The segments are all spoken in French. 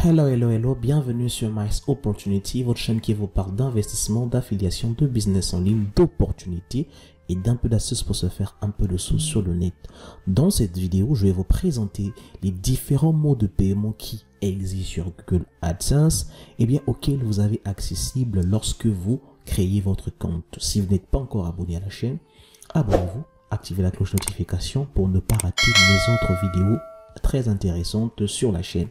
Hello, bienvenue sur Mice Opportunity, votre chaîne qui vous parle d'investissement, d'affiliation, de business en ligne, d'opportunités et d'un peu d'astuces pour se faire un peu de sous sur le net. Dans cette vidéo, je vais vous présenter les différents modes de paiement qui existent sur Google AdSense et bien auxquels vous avez accessible lorsque vous créez votre compte. Si vous n'êtes pas encore abonné à la chaîne, abonnez-vous, activez la cloche de notification pour ne pas rater mes autres vidéos très intéressantes sur la chaîne.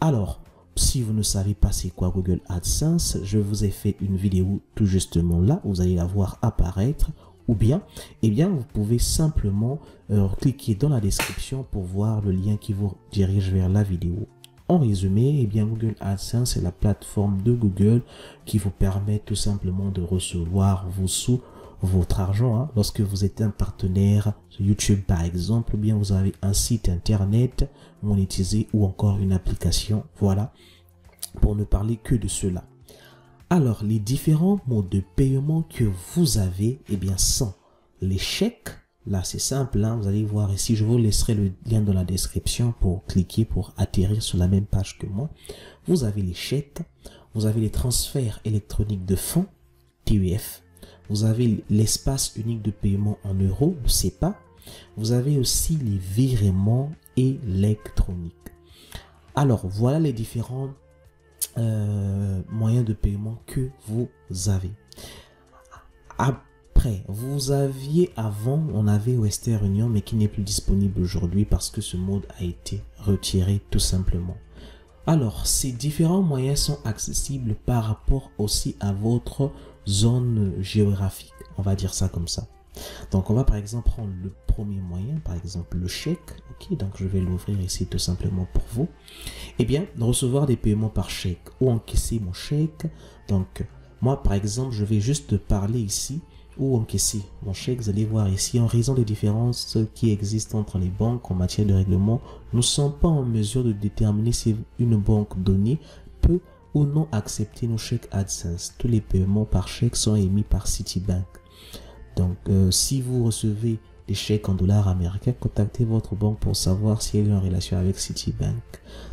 Alors, si vous ne savez pas c'est quoi Google AdSense, je vous ai fait une vidéo tout justement là, vous allez la voir apparaître, ou bien, vous pouvez simplement cliquer dans la description pour voir le lien qui vous dirige vers la vidéo. En résumé, Google AdSense est la plateforme de Google qui vous permet tout simplement de recevoir vos sous, votre argent, lorsque vous êtes un partenaire sur YouTube par exemple, ou bien vous avez un site internet monétisé ou encore une application, voilà, pour ne parler que de cela. Alors, les différents modes de paiement que vous avez, sont les chèques. Là, c'est simple, vous allez voir ici, je vous laisserai le lien dans la description pour cliquer, pour atterrir sur la même page que moi. Vous avez les chèques, vous avez les transferts électroniques de fonds, TEF, vous avez l'espace unique de paiement en euros, le SEPA, vous avez aussi les virements électroniques. Alors, voilà les différents moyens de paiement que vous avez. Après, vous aviez avant, on avait Western Union, mais qui n'est plus disponible aujourd'hui parce que ce mode a été retiré tout simplement. Alors, ces différents moyens sont accessibles par rapport aussi à votre zone géographique, on va dire ça comme ça. Donc, on va par exemple prendre le premier moyen, par exemple le chèque. Ok, donc je vais l'ouvrir ici tout simplement pour vous. Recevoir des paiements par chèque ou encaisser mon chèque. Donc, moi par exemple, je vais juste parler ici ou encaisser mon chèque. Vous allez voir ici, en raison des différences qui existent entre les banques en matière de règlement, nous ne sommes pas en mesure de déterminer si une banque donnée peut ou non accepter nos chèques AdSense. Tous les paiements par chèque sont émis par Citibank. Donc, si vous recevez des chèques en dollars américains, contactez votre banque pour savoir si elle est en relation avec Citibank.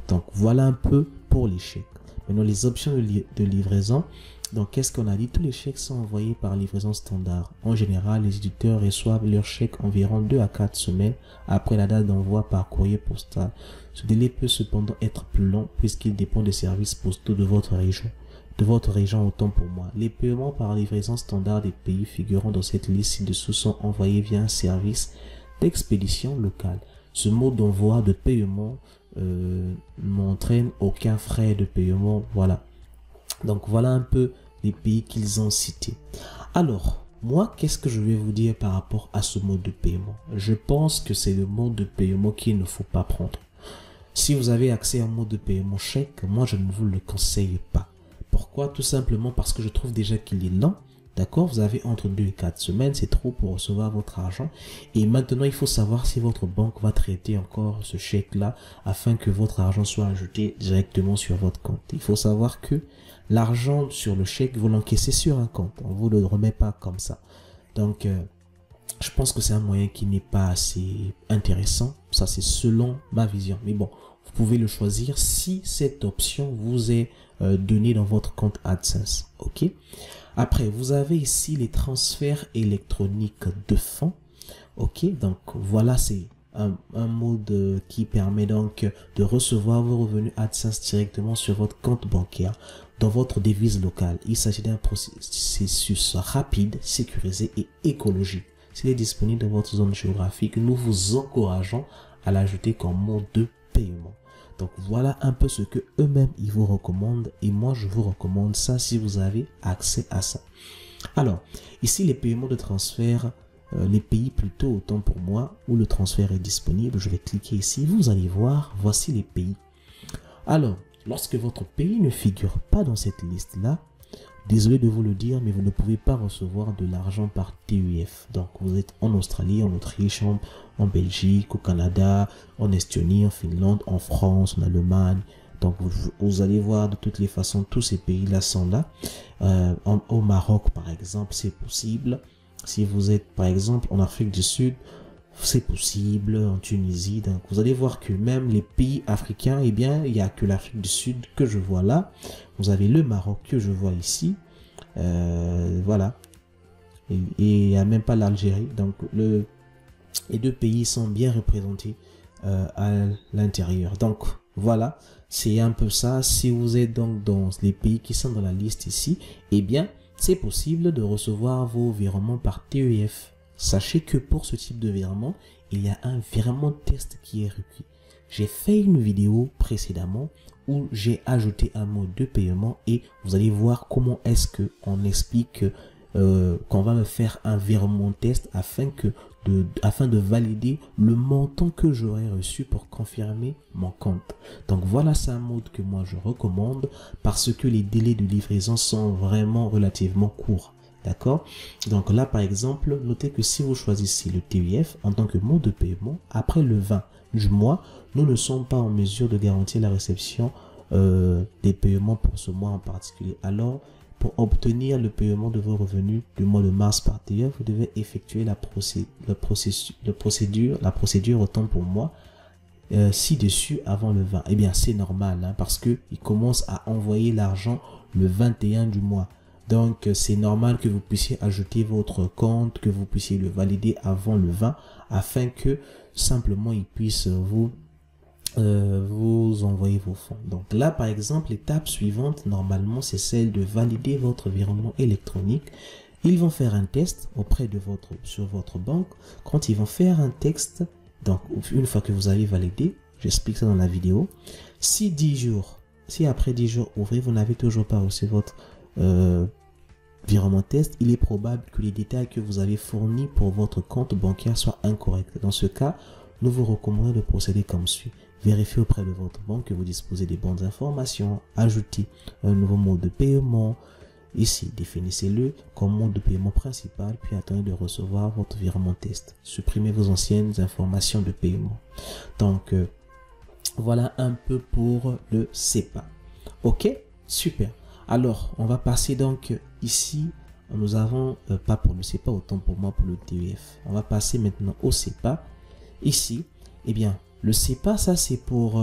Donc, voilà un peu pour les chèques. Maintenant, les options de livraison. Donc, qu'est-ce qu'on a dit? Tous les chèques sont envoyés par livraison standard. En général, les éditeurs reçoivent leurs chèques environ 2 à 4 semaines après la date d'envoi par courrier postal. Ce délai peut cependant être plus long puisqu'il dépend des services postaux de votre région. Autant pour moi. Les paiements par livraison standard des pays figurant dans cette liste ci-dessous sont envoyés via un service d'expédition locale. Ce mode d'envoi de paiement n'entraîne aucun frais de paiement. Voilà. Donc voilà un peu les pays qu'ils ont cités. Alors, moi, qu'est-ce que je vais vous dire par rapport à ce mode de paiement? Je pense que c'est le mode de paiement qu'il ne faut pas prendre. Si vous avez accès à un mode de paiement chèque, moi je ne vous le conseille pas. Pourquoi? Tout simplement parce que je trouve déjà qu'il est lent. D'accord? Vous avez entre 2 et 4 semaines, c'est trop pour recevoir votre argent. Et maintenant, il faut savoir si votre banque va traiter encore ce chèque-là afin que votre argent soit ajouté directement sur votre compte. Il faut savoir que l'argent sur le chèque, vous l'encaissez sur un compte. On ne vous le remet pas comme ça. Donc, je pense que c'est un moyen qui n'est pas assez intéressant. Ça, c'est selon ma vision. Mais bon, vous pouvez le choisir si cette option vous est donnée dans votre compte AdSense. Ok. Après, vous avez ici les transferts électroniques de fonds. Ok. Donc, voilà, c'est un mode qui permet donc de recevoir vos revenus AdSense directement sur votre compte bancaire dans votre devise locale. Il s'agit d'un processus rapide, sécurisé et écologique. S'il est disponible dans votre zone géographique, nous vous encourageons à l'ajouter comme mode de paiement. Donc voilà un peu ce que eux-mêmes ils vous recommandent et moi je vous recommande ça si vous avez accès à ça. Alors ici les paiements de transfert, les pays plutôt autant pour moi où le transfert est disponible. Je vais cliquer ici, vous allez voir, voici les pays. Alors lorsque votre pays ne figure pas dans cette liste là, désolé de vous le dire, mais vous ne pouvez pas recevoir de l'argent par TEF. Donc, vous êtes en Australie, en Autriche, en Belgique, au Canada, en Estonie, en Finlande, en France, en Allemagne. Donc, vous allez voir de toutes les façons, tous ces pays-là sont là. Au Maroc, par exemple, c'est possible. Si vous êtes, par exemple, en Afrique du Sud, c'est possible en Tunisie. Donc vous allez voir que même les pays africains, eh bien, il n'y a que l'Afrique du Sud que je vois là. Vous avez le Maroc que je vois ici. Voilà. Et il n'y a même pas l'Algérie. Donc les deux pays sont bien représentés à l'intérieur. Donc voilà, c'est un peu ça. Si vous êtes donc dans les pays qui sont dans la liste ici, eh bien, c'est possible de recevoir vos virements par TEF. Sachez que pour ce type de virement, il y a un virement test qui est requis. J'ai fait une vidéo précédemment où j'ai ajouté un mode de paiement et vous allez voir comment est-ce que on explique qu'on va me faire un virement test afin de valider le montant que j'aurai reçu pour confirmer mon compte. Donc voilà, c'est un mode que moi je recommande parce que les délais de livraison sont vraiment relativement courts. D'accord? Donc là, par exemple, notez que si vous choisissez le TEF en tant que mode de paiement, après le 20 du mois, nous ne sommes pas en mesure de garantir la réception des paiements pour ce mois en particulier. Alors, pour obtenir le paiement de vos revenus du mois de mars par TEF, vous devez effectuer la procédure autant pour moi ci-dessus avant le 20. Eh bien, c'est normal hein, parce que il commence à envoyer l'argent le 21 du mois. Donc, c'est normal que vous puissiez ajouter votre compte, que vous puissiez le valider avant le 20 afin que simplement il puisse vous envoyer vos fonds. Donc là, par exemple, l'étape suivante, normalement, c'est celle de valider votre virement électronique. Ils vont faire un test sur votre banque. Quand ils vont faire un test, donc une fois que vous avez validé, j'explique ça dans la vidéo. Si après 10 jours ouvrés, vous n'avez toujours pas reçu votre virement test, il est probable que les détails que vous avez fournis pour votre compte bancaire soient incorrects. Dans ce cas, nous vous recommandons de procéder comme suit. Vérifiez auprès de votre banque que vous disposez des bonnes informations. Ajoutez un nouveau mode de paiement. Ici, définissez-le comme mode de paiement principal, puis attendez de recevoir votre virement test. Supprimez vos anciennes informations de paiement. Donc, voilà un peu pour le SEPA. Ok, super. Alors, on va passer donc ici. Nous avons, pas pour le SEPA, autant pour moi pour le TEF. On va passer maintenant au SEPA. Ici, eh bien, le SEPA, ça c'est pour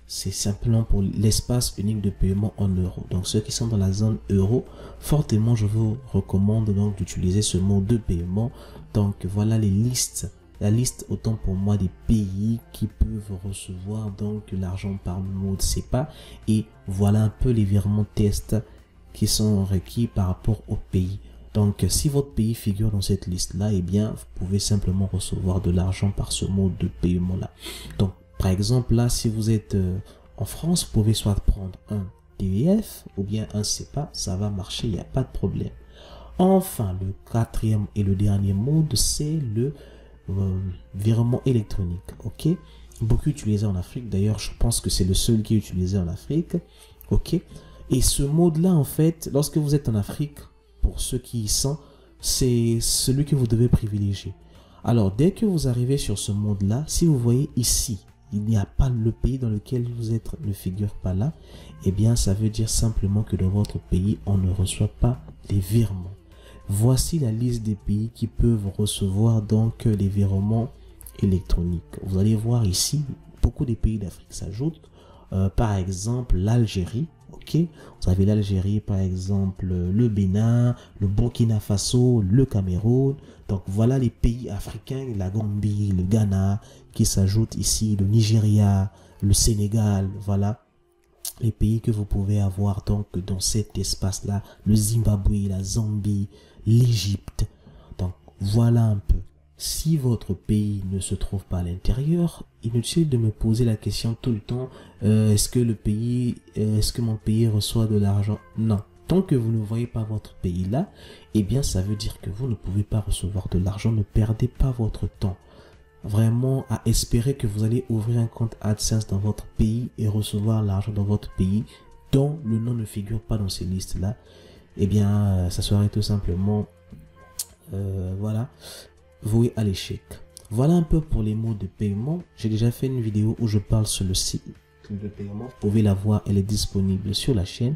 c'est simplement pour l'espace unique de paiement en euros. Donc ceux qui sont dans la zone euro, fortement je vous recommande donc d'utiliser ce mode de paiement. Donc voilà la liste autant pour moi des pays qui peuvent recevoir donc l'argent par mode SEPA, et voilà un peu les virements test qui sont requis par rapport au pays. Donc, si votre pays figure dans cette liste-là, eh bien, vous pouvez simplement recevoir de l'argent par ce mode de paiement-là. Donc, par exemple, là, si vous êtes en France, vous pouvez soit prendre un TEF ou bien un SEPA, ça va marcher, il n'y a pas de problème. Enfin, le quatrième et le dernier mode, c'est le virement électronique. Ok, beaucoup utilisé en Afrique. D'ailleurs, je pense que c'est le seul qui est utilisé en Afrique. Ok, et ce mode-là, en fait, lorsque vous êtes en Afrique, pour ceux qui y sont, c'est celui que vous devez privilégier. Alors, dès que vous arrivez sur ce mode-là, si vous voyez ici, il n'y a pas le pays dans lequel vous êtes ne figure pas là, eh bien, ça veut dire simplement que dans votre pays, on ne reçoit pas les virements. Voici la liste des pays qui peuvent recevoir donc les virements électroniques. Vous allez voir ici, beaucoup de pays d'Afrique s'ajoutent. Par exemple, l'Algérie. Ok, vous avez l'Algérie, par exemple, le Bénin, le Burkina Faso, le Cameroun. Donc voilà les pays africains, la Gambie, le Ghana qui s'ajoutent ici, le Nigeria, le Sénégal. Voilà les pays que vous pouvez avoir donc dans cet espace-là, le Zimbabwe, la Zambie, l'Égypte. Donc voilà un peu. Si votre pays ne se trouve pas à l'intérieur, inutile de me poser la question tout le temps, est-ce que mon pays reçoit de l'argent? Non. Tant que vous ne voyez pas votre pays là, eh bien ça veut dire que vous ne pouvez pas recevoir de l'argent. Ne perdez pas votre temps vraiment à espérer que vous allez ouvrir un compte AdSense dans votre pays et recevoir l'argent dans votre pays dont le nom ne figure pas dans ces listes là. Eh bien ça serait tout simplement voilà, voué à l'échec. Voilà un peu pour les modes de paiement. J'ai déjà fait une vidéo où je parle sur le site de paiement. Vous pouvez la voir, elle est disponible sur la chaîne.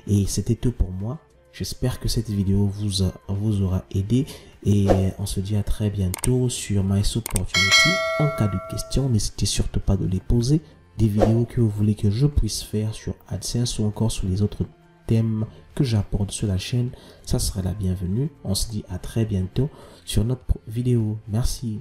Et c'était tout pour moi. J'espère que cette vidéo vous aura aidé et on se dit à très bientôt sur Mice Opportunity. En cas de questions, n'hésitez surtout pas de les poser. Des vidéos que vous voulez que je puisse faire sur AdSense ou encore sur les autres thèmes que j'apporte sur la chaîne, ça serait la bienvenue. On se dit à très bientôt sur notre vidéo. Merci.